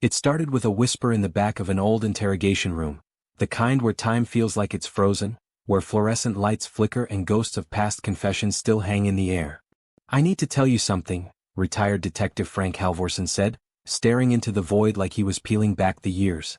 It started with a whisper in the back of an old interrogation room, the kind where time feels like it's frozen, where fluorescent lights flicker and ghosts of past confessions still hang in the air. "I need to tell you something," retired Detective Frank Halvorson said, staring into the void like he was peeling back the years.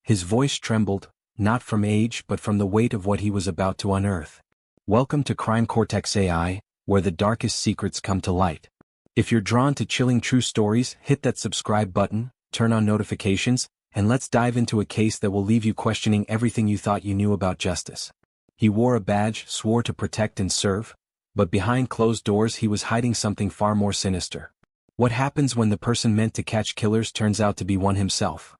His voice trembled, not from age but from the weight of what he was about to unearth. "Welcome to Crime Cortex AI, where the darkest secrets come to light. If you're drawn to chilling true stories, hit that subscribe button, turn on notifications, and let's dive into a case that will leave you questioning everything you thought you knew about justice." He wore a badge, swore to protect and serve, but behind closed doors he was hiding something far more sinister. What happens when the person meant to catch killers turns out to be one himself?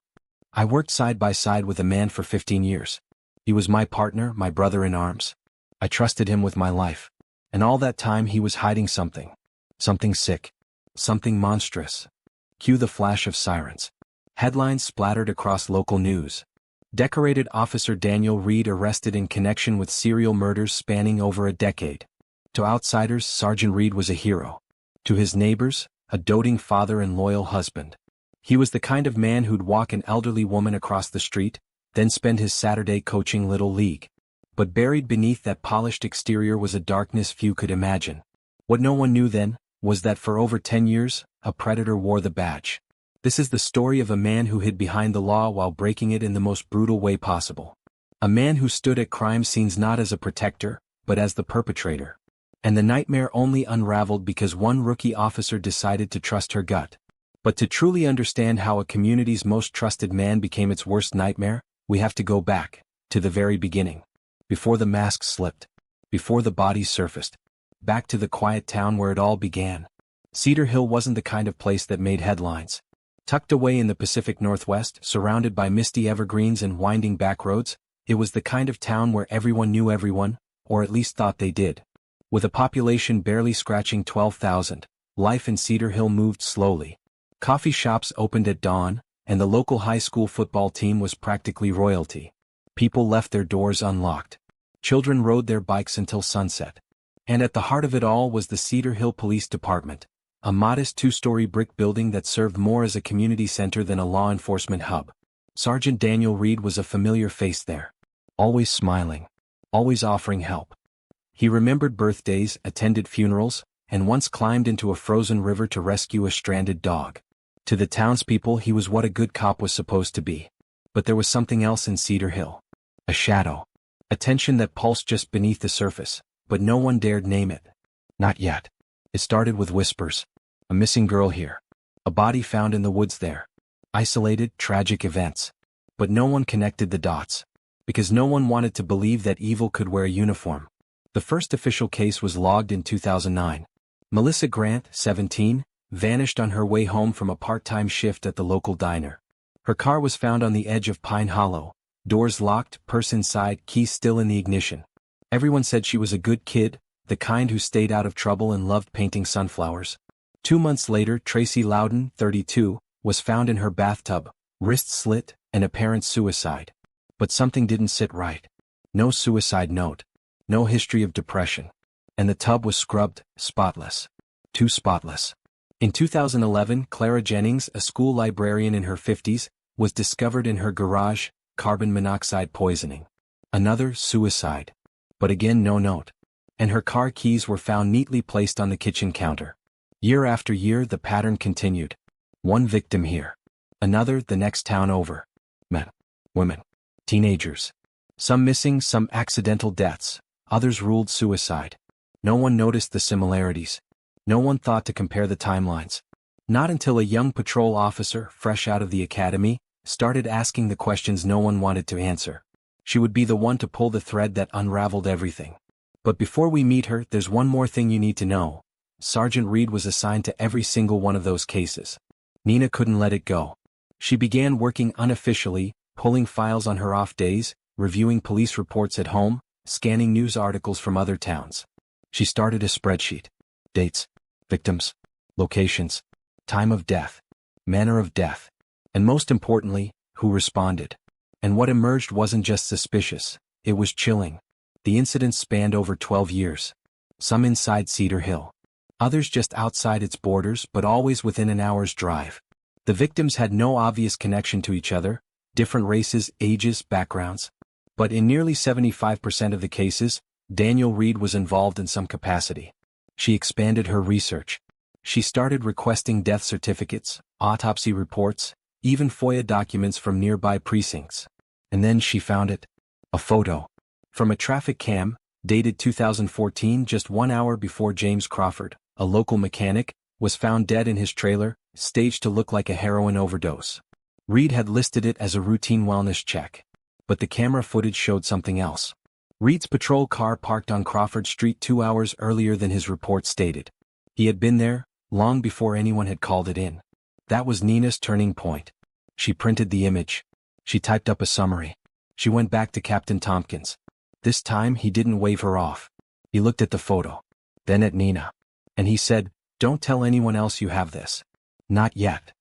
"I worked side by side with a man for 15 years. He was my partner, my brother in arms. I trusted him with my life. And all that time he was hiding something. Something sick. Something monstrous." Cue the flash of sirens. Headlines splattered across local news. Decorated Officer Daniel Reed arrested in connection with serial murders spanning over a decade. To outsiders, Sergeant Reed was a hero. To his neighbors, a doting father and loyal husband. He was the kind of man who'd walk an elderly woman across the street, then spend his Saturday coaching Little League. But buried beneath that polished exterior was a darkness few could imagine. What no one knew then was that for over 10 years, a predator wore the badge. This is the story of a man who hid behind the law while breaking it in the most brutal way possible. A man who stood at crime scenes not as a protector, but as the perpetrator. And the nightmare only unraveled because one rookie officer decided to trust her gut. But to truly understand how a community's most trusted man became its worst nightmare, we have to go back, to the very beginning. Before the mask slipped. Before the bodies surfaced. Back to the quiet town where it all began. Cedar Hill wasn't the kind of place that made headlines. Tucked away in the Pacific Northwest, surrounded by misty evergreens and winding back roads, it was the kind of town where everyone knew everyone, or at least thought they did. With a population barely scratching 12,000, life in Cedar Hill moved slowly. Coffee shops opened at dawn, and the local high school football team was practically royalty. People left their doors unlocked. Children rode their bikes until sunset. And at the heart of it all was the Cedar Hill Police Department. A modest 2-story brick building that served more as a community center than a law enforcement hub. Sergeant Daniel Reed was a familiar face there. Always smiling. Always offering help. He remembered birthdays, attended funerals, and once climbed into a frozen river to rescue a stranded dog. To the townspeople he was what a good cop was supposed to be. But there was something else in Cedar Hill. A shadow. A tension that pulsed just beneath the surface, but no one dared name it. Not yet. It started with whispers. A missing girl here. A body found in the woods there. Isolated, tragic events. But no one connected the dots. Because no one wanted to believe that evil could wear a uniform. The first official case was logged in 2009. Melissa Grant, 17, vanished on her way home from a part-time shift at the local diner. Her car was found on the edge of Pine Hollow. Doors locked, purse inside, keys still in the ignition. Everyone said she was a good kid, the kind who stayed out of trouble and loved painting sunflowers. 2 months later, Tracy Loudon, 32, was found in her bathtub, wrist slit, an apparent suicide. But something didn't sit right. No suicide note. No history of depression. And the tub was scrubbed, spotless. Too spotless. In 2011, Clara Jennings, a school librarian in her 50s, was discovered in her garage, carbon monoxide poisoning. Another suicide. But again no note. And her car keys were found neatly placed on the kitchen counter. Year after year the pattern continued. One victim here. Another the next town over. Men. Women. Teenagers. Some missing, some accidental deaths. Others ruled suicide. No one noticed the similarities. No one thought to compare the timelines. Not until a young patrol officer, fresh out of the academy, started asking the questions no one wanted to answer. She would be the one to pull the thread that unraveled everything. But before we meet her, there's one more thing you need to know. Sergeant Reed was assigned to every single one of those cases. Nina couldn't let it go. She began working unofficially, pulling files on her off days, reviewing police reports at home, scanning news articles from other towns. She started a spreadsheet. Dates, victims, locations, time of death, manner of death, and most importantly, who responded. And what emerged wasn't just suspicious, it was chilling. The incidents spanned over 12 years. Some inside Cedar Hill. Others just outside its borders but always within an hour's drive. The victims had no obvious connection to each other, different races, ages, backgrounds. But in nearly 75% of the cases, Daniel Reed was involved in some capacity. She expanded her research. She started requesting death certificates, autopsy reports, even FOIA documents from nearby precincts. And then she found it. A photo. From a traffic cam, dated 2014, just 1 hour before James Crawford, a local mechanic, was found dead in his trailer, staged to look like a heroin overdose. Reed had listed it as a routine wellness check. But the camera footage showed something else. Reed's patrol car parked on Crawford Street 2 hours earlier than his report stated. He had been there, long before anyone had called it in. That was Nina's turning point. She printed the image. She typed up a summary. She went back to Captain Tompkins. This time he didn't wave her off. He looked at the photo. Then at Nina. And he said, "Don't tell anyone else you have this. Not yet."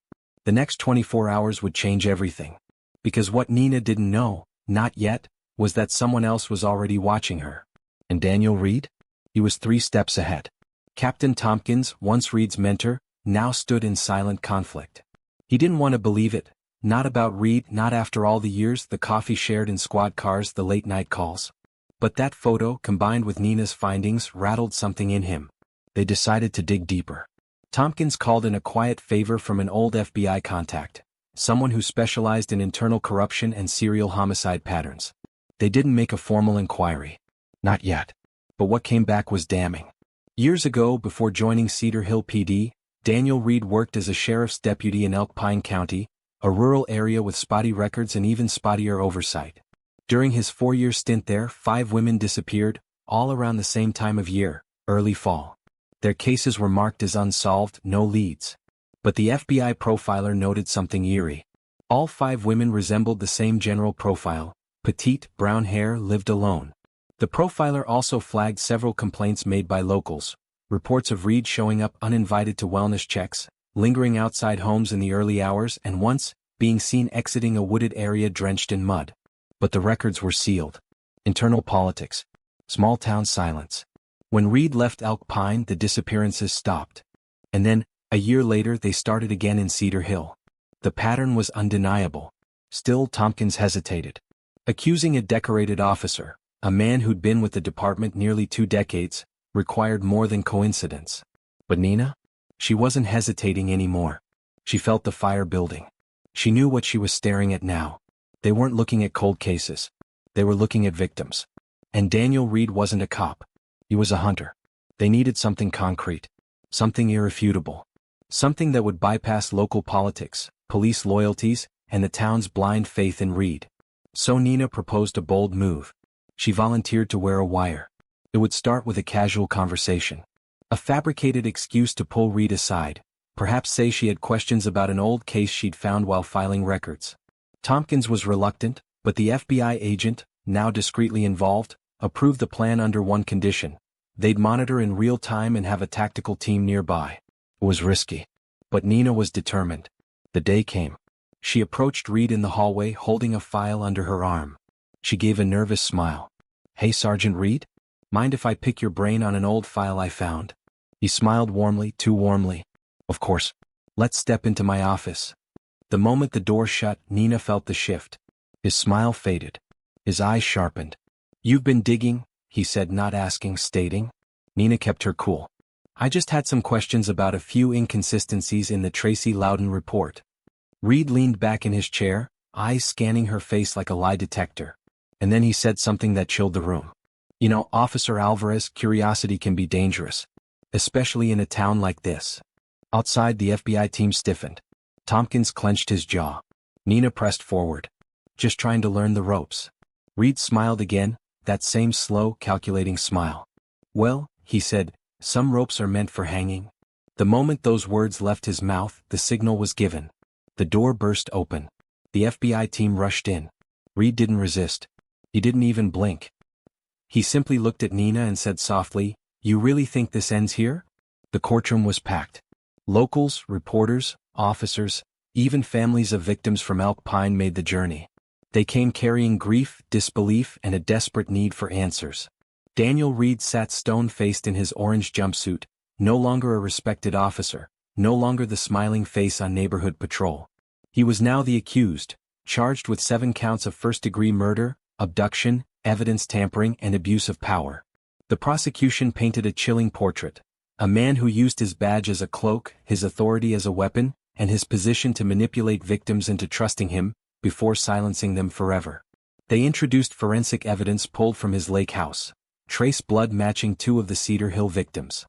The next 24 hours would change everything. Because what Nina didn't know, not yet, was that someone else was already watching her. And Daniel Reed? He was 3 steps ahead. Captain Tompkins, once Reed's mentor, now stood in silent conflict. He didn't want to believe it. Not about Reed, not after all the years, the coffee shared in squad cars, the late-night calls. But that photo, combined with Nina's findings, rattled something in him. They decided to dig deeper. Tompkins called in a quiet favor from an old FBI contact, someone who specialized in internal corruption and serial homicide patterns. They didn't make a formal inquiry. Not yet. But what came back was damning. Years ago, before joining Cedar Hill PD, Daniel Reed worked as a sheriff's deputy in Elk Pine County, a rural area with spotty records and even spottier oversight. During his 4-year stint there, 5 women disappeared, all around the same time of year, early fall. Their cases were marked as unsolved, no leads. But the FBI profiler noted something eerie. All 5 women resembled the same general profile: petite, brown hair, lived alone. The profiler also flagged several complaints made by locals, reports of Reed showing up uninvited to wellness checks, lingering outside homes in the early hours, and once, being seen exiting a wooded area drenched in mud. But the records were sealed. Internal politics. Small-town silence. When Reed left Elk Pine, the disappearances stopped. And then, a year later, they started again in Cedar Hill. The pattern was undeniable. Still, Tompkins hesitated. Accusing a decorated officer, a man who'd been with the department nearly 2 decades, required more than coincidence. But Nina? She wasn't hesitating anymore. She felt the fire building. She knew what she was staring at now. They weren't looking at cold cases. They were looking at victims. And Daniel Reed wasn't a cop. He was a hunter. They needed something concrete. Something irrefutable. Something that would bypass local politics, police loyalties, and the town's blind faith in Reed. So Nina proposed a bold move. She volunteered to wear a wire. It would start with a casual conversation. A fabricated excuse to pull Reed aside, perhaps say she had questions about an old case she'd found while filing records. Tompkins was reluctant, but the FBI agent, now discreetly involved, approved the plan under one condition: they'd monitor in real time and have a tactical team nearby. It was risky. But Nina was determined. The day came. She approached Reed in the hallway holding a file under her arm. She gave a nervous smile. "Hey, Sergeant Reed? Mind if I pick your brain on an old file I found?" He smiled warmly, too warmly. "Of course. Let's step into my office." The moment the door shut, Nina felt the shift. His smile faded. His eyes sharpened. "You've been digging," he said, not asking, stating. Nina kept her cool. "I just had some questions about a few inconsistencies in the Tracy Loudon report." Reed leaned back in his chair, eyes scanning her face like a lie detector. And then he said something that chilled the room. "You know, Officer Alvarez, curiosity can be dangerous. Especially in a town like this." Outside, the FBI team stiffened. Tompkins clenched his jaw. Nina pressed forward. "Just trying to learn the ropes." Reed smiled again, that same slow, calculating smile. "Well," he said, "some ropes are meant for hanging." The moment those words left his mouth, the signal was given. The door burst open. The FBI team rushed in. Reed didn't resist. He didn't even blink. He simply looked at Nina and said softly, "You really think this ends here?" The courtroom was packed. Locals, reporters, officers, even families of victims from Elk Pine made the journey. They came carrying grief, disbelief, and a desperate need for answers. Daniel Reed sat stone-faced in his orange jumpsuit, no longer a respected officer, no longer the smiling face on neighborhood patrol. He was now the accused, charged with 7 counts of first-degree murder, abduction, evidence tampering and abuse of power. The prosecution painted a chilling portrait. A man who used his badge as a cloak, his authority as a weapon, and his position to manipulate victims into trusting him, before silencing them forever. They introduced forensic evidence pulled from his lake house. Trace blood matching 2 of the Cedar Hill victims.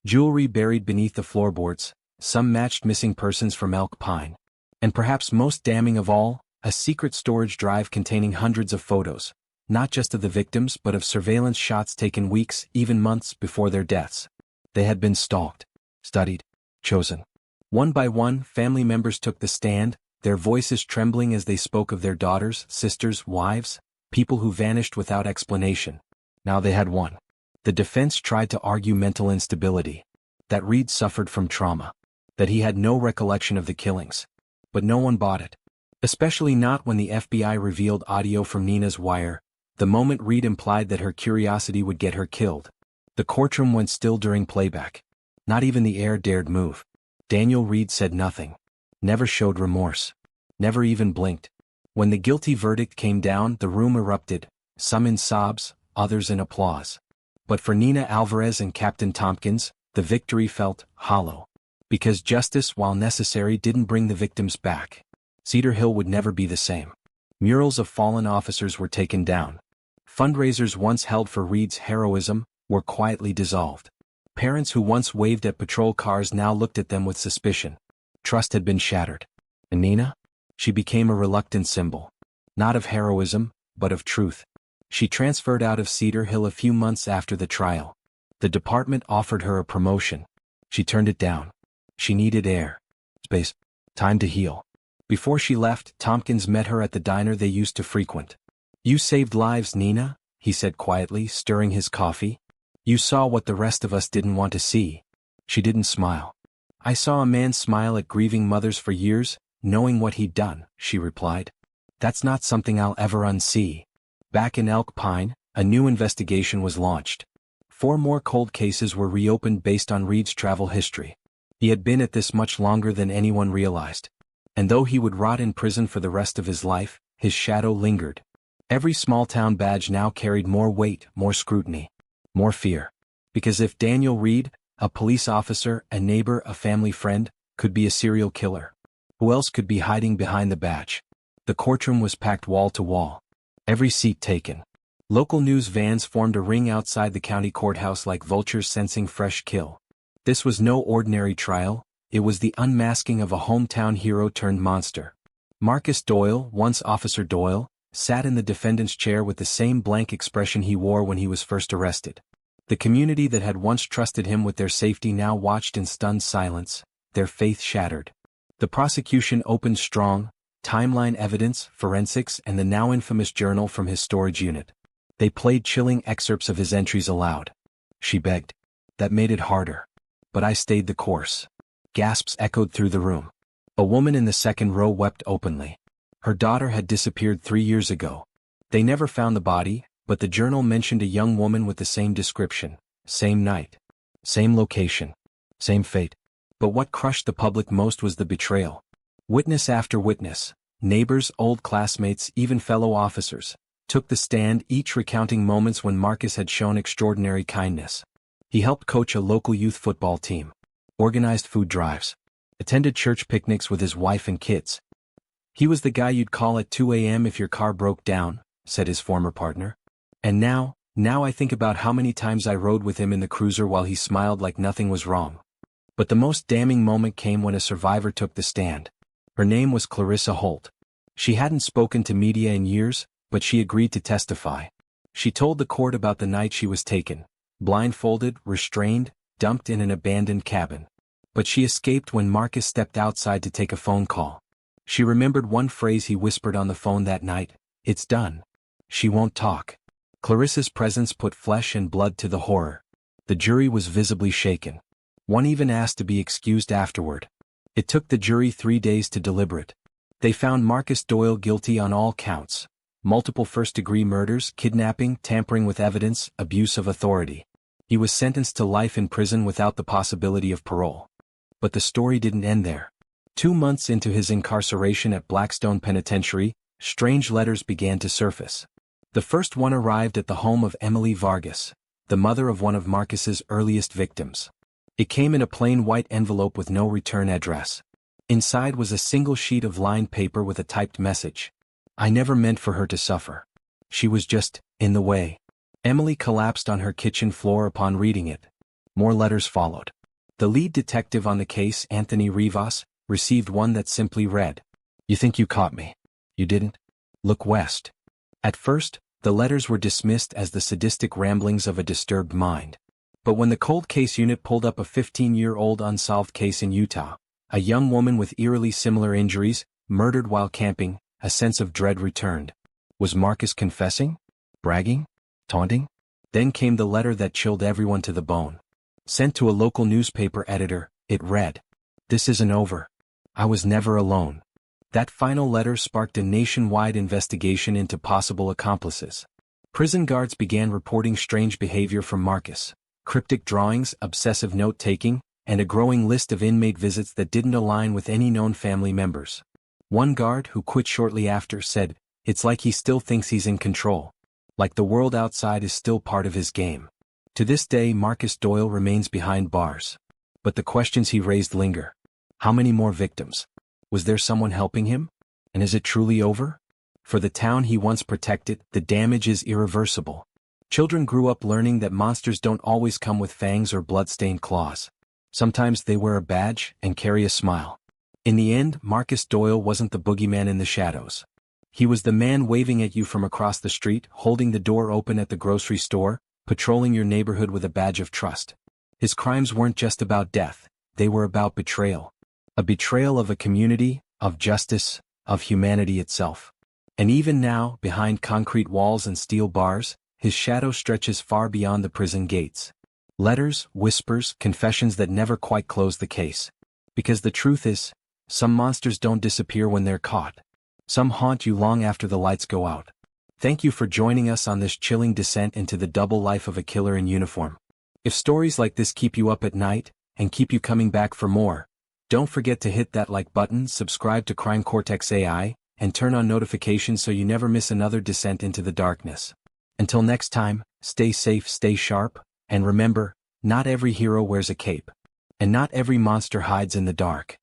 Jewelry buried beneath the floorboards, some matched missing persons from Elk Pine. And perhaps most damning of all, a secret storage drive containing hundreds of photos, not just of the victims but of surveillance shots taken weeks, even months before their deaths. They had been stalked, studied, chosen. One by one, family members took the stand, their voices trembling as they spoke of their daughters, sisters, wives, people who vanished without explanation. Now they had won. The defense tried to argue mental instability, that Reed suffered from trauma, that he had no recollection of the killings. But no one bought it. Especially not when the FBI revealed audio from Nina's wire, the moment Reed implied that her curiosity would get her killed. The courtroom went still during playback. Not even the air dared move. Daniel Reed said nothing. Never showed remorse. Never even blinked. When the guilty verdict came down, the room erupted, some in sobs, others in applause. But for Nina Alvarez and Captain Tompkins, the victory felt hollow. Because justice, while necessary, didn't bring the victims back. Cedar Hill would never be the same. Murals of fallen officers were taken down. Fundraisers once held for Reed's heroism were quietly dissolved. Parents who once waved at patrol cars now looked at them with suspicion. Trust had been shattered. And Nina? She became a reluctant symbol. Not of heroism, but of truth. She transferred out of Cedar Hill a few months after the trial. The department offered her a promotion. She turned it down. She needed air, space, time to heal. Before she left, Tompkins met her at the diner they used to frequent. "You saved lives, Nina," he said quietly, stirring his coffee. "You saw what the rest of us didn't want to see." She didn't smile. "I saw a man smile at grieving mothers for years, knowing what he'd done," she replied. "That's not something I'll ever unsee." Back in Elk Pine, a new investigation was launched. 4 more cold cases were reopened based on Reed's travel history. He had been at this much longer than anyone realized. And though he would rot in prison for the rest of his life, his shadow lingered. Every small-town badge now carried more weight, more scrutiny, more fear. Because if Daniel Reed, a police officer, a neighbor, a family friend, could be a serial killer, who else could be hiding behind the badge? The courtroom was packed wall to wall. Every seat taken. Local news vans formed a ring outside the county courthouse like vultures sensing fresh kill. This was no ordinary trial, it was the unmasking of a hometown hero turned monster. Marcus Doyle, once Officer Doyle, sat in the defendant's chair with the same blank expression he wore when he was first arrested. The community that had once trusted him with their safety now watched in stunned silence, their faith shattered. The prosecution opened strong, timeline evidence, forensics, and the now infamous journal from his storage unit. They played chilling excerpts of his entries aloud. She begged. That made it harder. But I stayed the course. Gasps echoed through the room. A woman in the second row wept openly. Her daughter had disappeared 3 years ago. They never found the body, but the journal mentioned a young woman with the same description, same night, same location, same fate. But what crushed the public most was the betrayal. Witness after witness, neighbors, old classmates, even fellow officers, took the stand, each recounting moments when Marcus had shown extraordinary kindness. He helped coach a local youth football team, organized food drives, attended church picnics with his wife and kids. "He was the guy you'd call at 2 a.m. if your car broke down," said his former partner. "And now I think about how many times I rode with him in the cruiser while he smiled like nothing was wrong." But the most damning moment came when a survivor took the stand. Her name was Clarissa Holt. She hadn't spoken to media in years, but she agreed to testify. She told the court about the night she was taken, blindfolded, restrained, dumped in an abandoned cabin. But she escaped when Marcus stepped outside to take a phone call. She remembered one phrase he whispered on the phone that night, "It's done." She won't talk. Clarissa's presence put flesh and blood to the horror. The jury was visibly shaken. One even asked to be excused afterward. It took the jury 3 days to deliberate. They found Marcus Doyle guilty on all counts: multiple first-degree murders, kidnapping, tampering with evidence, abuse of authority. He was sentenced to life in prison without the possibility of parole. But the story didn't end there. 2 months into his incarceration at Blackstone Penitentiary, strange letters began to surface. The first one arrived at the home of Emily Vargas, the mother of one of Marcus's earliest victims. It came in a plain white envelope with no return address. Inside was a single sheet of lined paper with a typed message. "I never meant for her to suffer. She was just in the way." Emily collapsed on her kitchen floor upon reading it. More letters followed. The lead detective on the case, Anthony Rivas, received one that simply read, "You think you caught me? You didn't? Look west." At first, the letters were dismissed as the sadistic ramblings of a disturbed mind. But when the cold case unit pulled up a 15-year-old unsolved case in Utah, a young woman with eerily similar injuries, murdered while camping, a sense of dread returned. Was Marcus confessing? Bragging? Taunting? Then came the letter that chilled everyone to the bone. Sent to a local newspaper editor, it read, "This isn't over. I was never alone." That final letter sparked a nationwide investigation into possible accomplices. Prison guards began reporting strange behavior from Marcus, cryptic drawings, obsessive note-taking, and a growing list of inmate visits that didn't align with any known family members. One guard, who quit shortly after, said, "It's like he still thinks he's in control. Like the world outside is still part of his game." To this day, Marcus Doyle remains behind bars. But the questions he raised linger. How many more victims? Was there someone helping him? And is it truly over? For the town he once protected, the damage is irreversible. Children grew up learning that monsters don't always come with fangs or blood-stained claws. Sometimes they wear a badge and carry a smile. In the end, Marcus Doyle wasn't the boogeyman in the shadows. He was the man waving at you from across the street, holding the door open at the grocery store, patrolling your neighborhood with a badge of trust. His crimes weren't just about death, they were about betrayal. A betrayal of a community, of justice, of humanity itself. And even now, behind concrete walls and steel bars, his shadow stretches far beyond the prison gates. Letters, whispers, confessions that never quite close the case. Because the truth is, some monsters don't disappear when they're caught. Some haunt you long after the lights go out. Thank you for joining us on this chilling descent into the double life of a killer in uniform. If stories like this keep you up at night, and keep you coming back for more, don't forget to hit that like button, subscribe to Crime Cortex AI, and turn on notifications so you never miss another descent into the darkness. Until next time, stay safe, stay sharp, and remember, not every hero wears a cape. And not every monster hides in the dark.